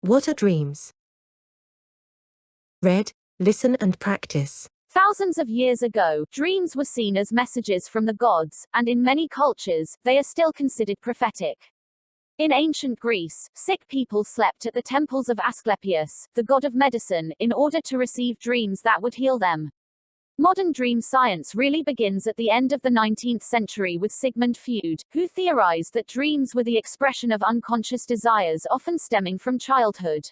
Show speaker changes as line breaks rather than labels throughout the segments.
What are dreams? Read, listen and practice.
Thousands of years ago, dreams were seen as messages from the gods, and in many cultures, they are still considered prophetic. In ancient Greece, sick people slept at the temples of Asclepius, the god of medicine, in order to receive dreams that would heal them. Modern dream science really begins at the end of the 19th century with Sigmund Freud, who theorized that dreams were the expression of unconscious desires often stemming from childhood.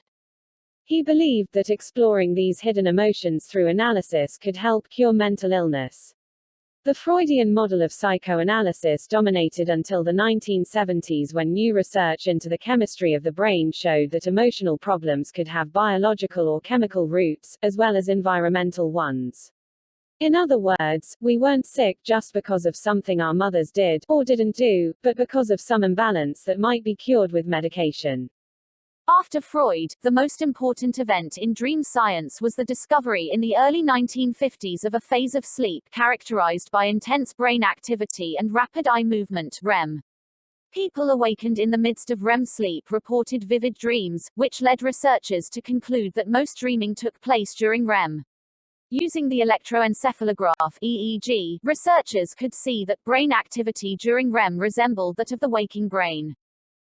He believed that exploring these hidden emotions through analysis could help cure mental illness. The Freudian model of psychoanalysis dominated until the 1970s, when new research into the chemistry of the brain showed that emotional problems could have biological or chemical roots, as well as environmental ones. In other words, we weren't sick just because of something our mothers did, or didn't do, but because of some imbalance that might be cured with medication.
After Freud, the most important event in dream science was the discovery in the early 1950s of a phase of sleep characterized by intense brain activity and rapid eye movement, REM. People awakened in the midst of REM sleep reported vivid dreams, which led researchers to conclude that most dreaming took place during REM. Using the electroencephalograph (EEG), researchers could see that brain activity during REM resembled that of the waking brain.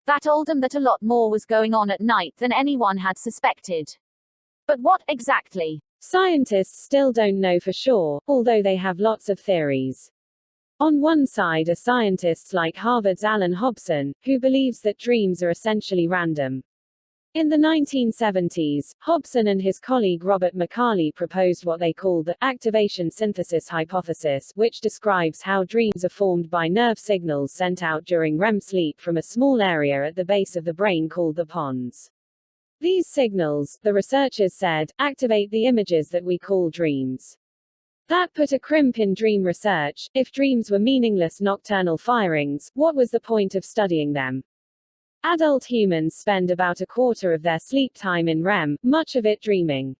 That told them that a lot more was going on at night than anyone had suspected. But what exactly?
Scientists still don't know for sure, although they have lots of theories. On one side are scientists like Harvard's Alan Hobson, who believes that dreams are essentially random. In the 1970s, Hobson and his colleague Robert McCarley proposed what they call the activation synthesis hypothesis, which describes how dreams are formed by nerve signals sent out during REM sleep from a small area at the base of the brain called the pons. These signals, the researchers said, activate the images that we call dreams. That put a crimp in dream research. If dreams were meaningless nocturnal firings, what was the point of studying them? Adult humans spend about a quarter of their sleep time in REM, much of it dreaming.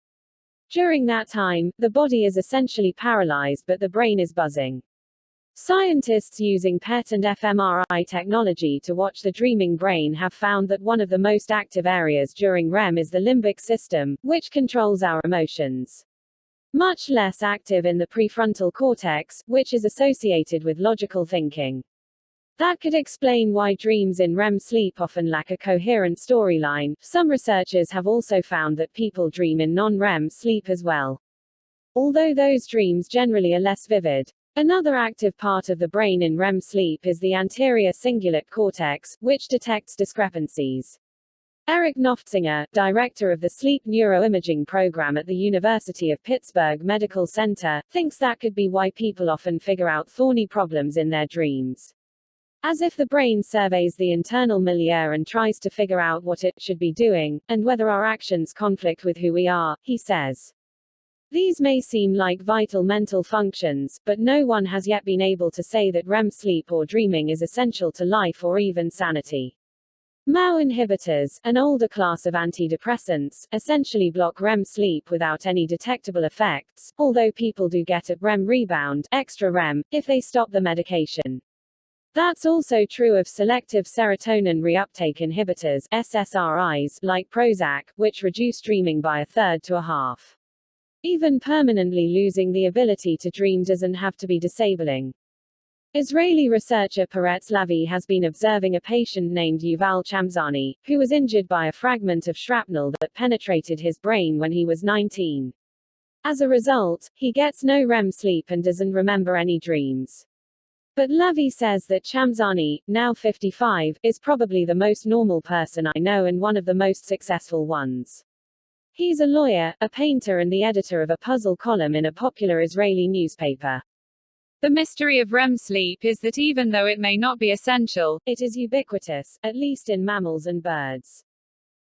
During that time, the body is essentially paralyzed but the brain is buzzing. Scientists using PET and fMRI technology to watch the dreaming brain have found that one of the most active areas during REM is the limbic system, which controls our emotions. Much less active in the prefrontal cortex, which is associated with logical thinking. That could explain why dreams in REM sleep often lack a coherent storyline. Some researchers have also found that people dream in non-REM sleep as well, although those dreams generally are less vivid. Another active part of the brain in REM sleep is the anterior cingulate cortex, which detects discrepancies. Eric Noftsinger, director of the Sleep Neuroimaging Program at the University of Pittsburgh Medical Center, thinks that could be why people often figure out thorny problems in their dreams. As if the brain surveys the internal milieu and tries to figure out what it should be doing, and whether our actions conflict with who we are, he says. These may seem like vital mental functions, but no one has yet been able to say that REM sleep or dreaming is essential to life or even sanity. MAO inhibitors, an older class of antidepressants, essentially block REM sleep without any detectable effects, although people do get a REM rebound, extra REM, if they stop the medication. That's also true of selective serotonin reuptake inhibitors, SSRIs, like Prozac, which reduce dreaming by a third to a half. Even permanently losing the ability to dream doesn't have to be disabling. Israeli researcher Peretz Lavi has been observing a patient named Yuval Chamzani, who was injured by a fragment of shrapnel that penetrated his brain when he was 19. As a result, he gets no REM sleep and doesn't remember any dreams. But Lavi says that Chamzani, now 55, is probably the most normal person I know and one of the most successful ones. He's a lawyer, a painter and the editor of a puzzle column in a popular Israeli newspaper.
The mystery of REM sleep is that even though it may not be essential,
it is ubiquitous, at least in mammals and birds.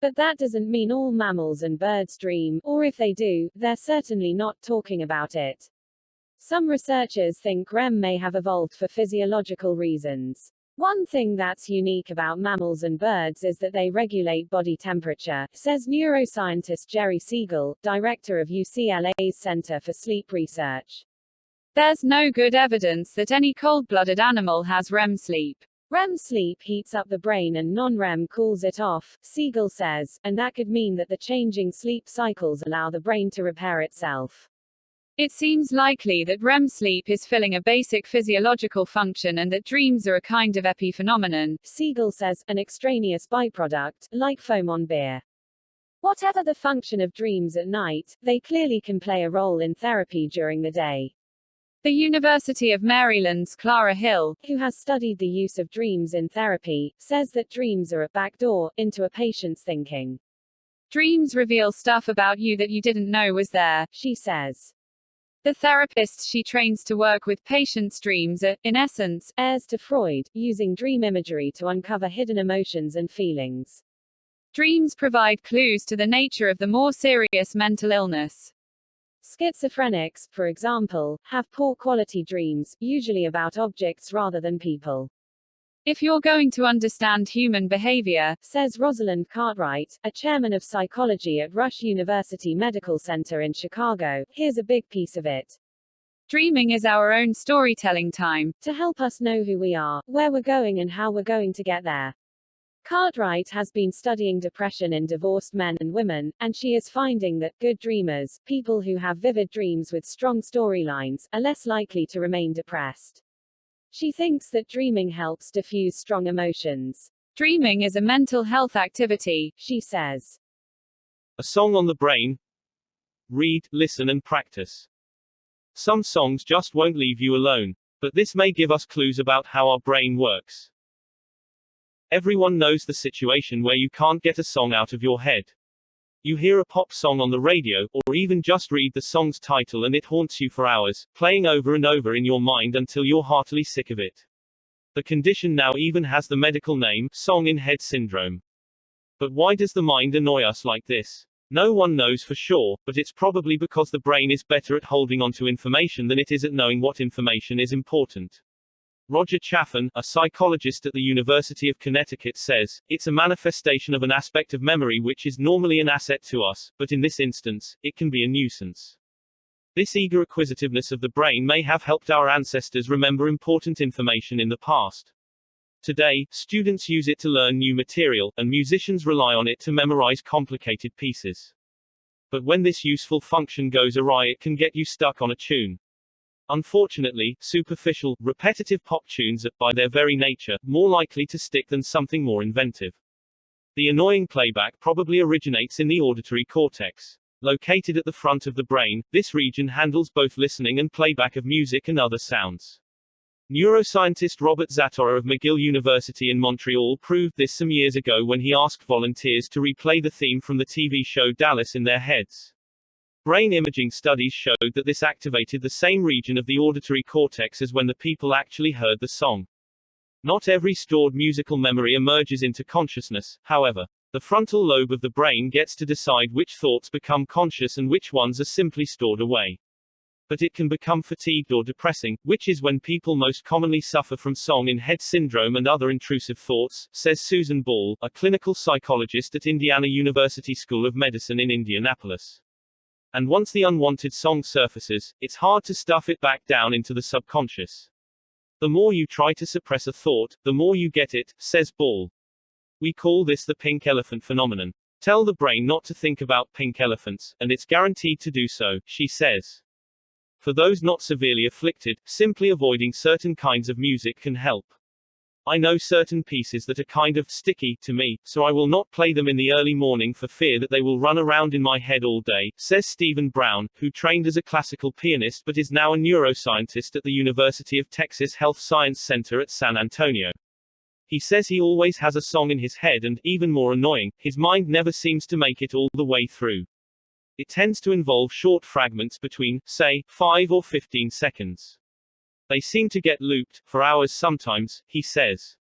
But that doesn't mean all mammals and birds dream, or if they do, they're certainly not talking about it. Some researchers think REM may have evolved for physiological reasons. One thing that's unique about mammals and birds is that they regulate body temperature, says neuroscientist Jerry Siegel, director of UCLA's Center for Sleep Research.
There's no good evidence that any cold-blooded animal has REM sleep.
REM sleep heats up the brain and non-REM cools it off, Siegel says, and that could mean that the changing sleep cycles allow the brain to repair itself.
It seems likely that REM sleep is filling a basic physiological function and that dreams are a kind of epiphenomenon,
Siegel says, an extraneous byproduct, like foam on beer. Whatever the function of dreams at night, they clearly can play a role in therapy during the day.
The University of Maryland's Clara Hill,
who has studied the use of dreams in therapy, says that dreams are a backdoor into a patient's thinking.
Dreams reveal stuff about you that you didn't know was there,
she says.
The therapists she trains to work with patients' dreams are, in essence,
heirs to Freud, using dream imagery to uncover hidden emotions and feelings.
Dreams provide clues to the nature of the more serious mental illness.
Schizophrenics, for example, have poor quality dreams, usually about objects rather than people.
If you're going to understand human behavior,
says Rosalind Cartwright, a chairman of psychology at Rush University Medical Center in Chicago, here's a big piece of it.
Dreaming is our own storytelling time,
to help us know who we are, where we're going and how we're going to get there. Cartwright has been studying depression in divorced men and women, and she is finding that good dreamers, people who have vivid dreams with strong storylines, are less likely to remain depressed. She thinks that dreaming helps diffuse strong emotions.
Dreaming is a mental health activity,
she says.
A song on the brain. Read, listen and practice. Some songs just won't leave you alone, but this may give us clues about how our brain works. Everyone knows the situation where you can't get a song out of your head. You hear a pop song on the radio, or even just read the song's title and it haunts you for hours, playing over and over in your mind until you're heartily sick of it. The condition now even has the medical name, song-in-head syndrome. But why does the mind annoy us like this? No one knows for sure, but it's probably because the brain is better at holding onto information than it is at knowing what information is important. Roger Chaffin, a psychologist at the University of Connecticut says, it's a manifestation of an aspect of memory which is normally an asset to us, but in this instance, it can be a nuisance. This eager acquisitiveness of the brain may have helped our ancestors remember important information in the past. Today, students use it to learn new material, and musicians rely on it to memorize complicated pieces. But when this useful function goes awry, it can get you stuck on a tune. Unfortunately, superficial, repetitive pop tunes are, by their very nature, more likely to stick than something more inventive. The annoying playback probably originates in the auditory cortex. Located at the front of the brain, this region handles both listening and playback of music and other sounds. Neuroscientist Robert Zatora of McGill University in Montreal proved this some years ago when he asked volunteers to replay the theme from the TV show Dallas in their heads. Brain imaging studies showed that this activated the same region of the auditory cortex as when the people actually heard the song. Not every stored musical memory emerges into consciousness, however. The frontal lobe of the brain gets to decide which thoughts become conscious and which ones are simply stored away. But it can become fatigued or depressing, which is when people most commonly suffer from song-in-head syndrome and other intrusive thoughts, says Susan Ball, a clinical psychologist at Indiana University School of Medicine in Indianapolis. And once the unwanted song surfaces, it's hard to stuff it back down into the subconscious. The more you try to suppress a thought, the more you get it, says Ball. We call this the pink elephant phenomenon. Tell the brain not to think about pink elephants, and it's guaranteed to do so, she says. For those not severely afflicted, simply avoiding certain kinds of music can help. I know certain pieces that are kind of sticky to me, so I will not play them in the early morning for fear that they will run around in my head all day, says Stephen Brown, who trained as a classical pianist but is now a neuroscientist at the University of Texas Health Science Center at San Antonio. He says he always has a song in his head and, even more annoying, his mind never seems to make it all the way through. It tends to involve short fragments between, say, 5 or 15 seconds. They seem to get looped, for hours sometimes, he says.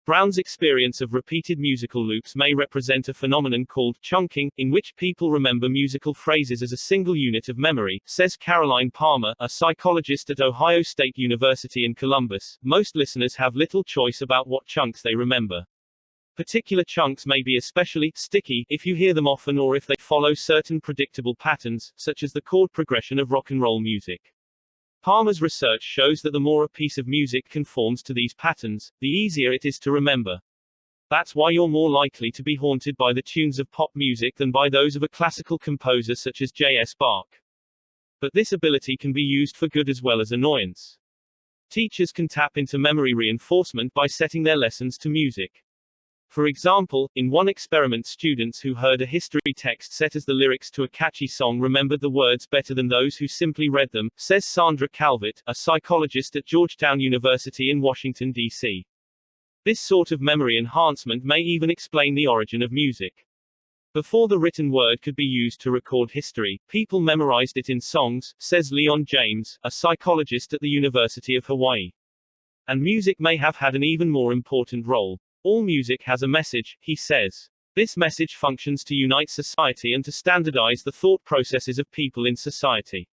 Brown's experience of repeated musical loops may represent a phenomenon called chunking, in which people remember musical phrases as a single unit of memory, says Caroline Palmer, a psychologist at Ohio State University in Columbus. Most listeners have little choice about what chunks they remember. Particular chunks may be especially sticky if you hear them often or if they follow certain predictable patterns, such as the chord progression of rock and roll music. Palmer's research shows that the more a piece of music conforms to these patterns, the easier it is to remember. That's why you're more likely to be haunted by the tunes of pop music than by those of a classical composer such as J.S. Bach. But this ability can be used for good as well as annoyance. Teachers can tap into memory reinforcement by setting their lessons to music. For example, in one experiment, students who heard a history text set as the lyrics to a catchy song remembered the words better than those who simply read them, says Sandra Calvert, a psychologist at Georgetown University in Washington, D.C. This sort of memory enhancement may even explain the origin of music. Before the written word could be used to record history, people memorized it in songs, says Leon James, a psychologist at the University of Hawaii. And music may have had an even more important role. All music has a message, he says. This message functions to unite society and to standardize the thought processes of people in society.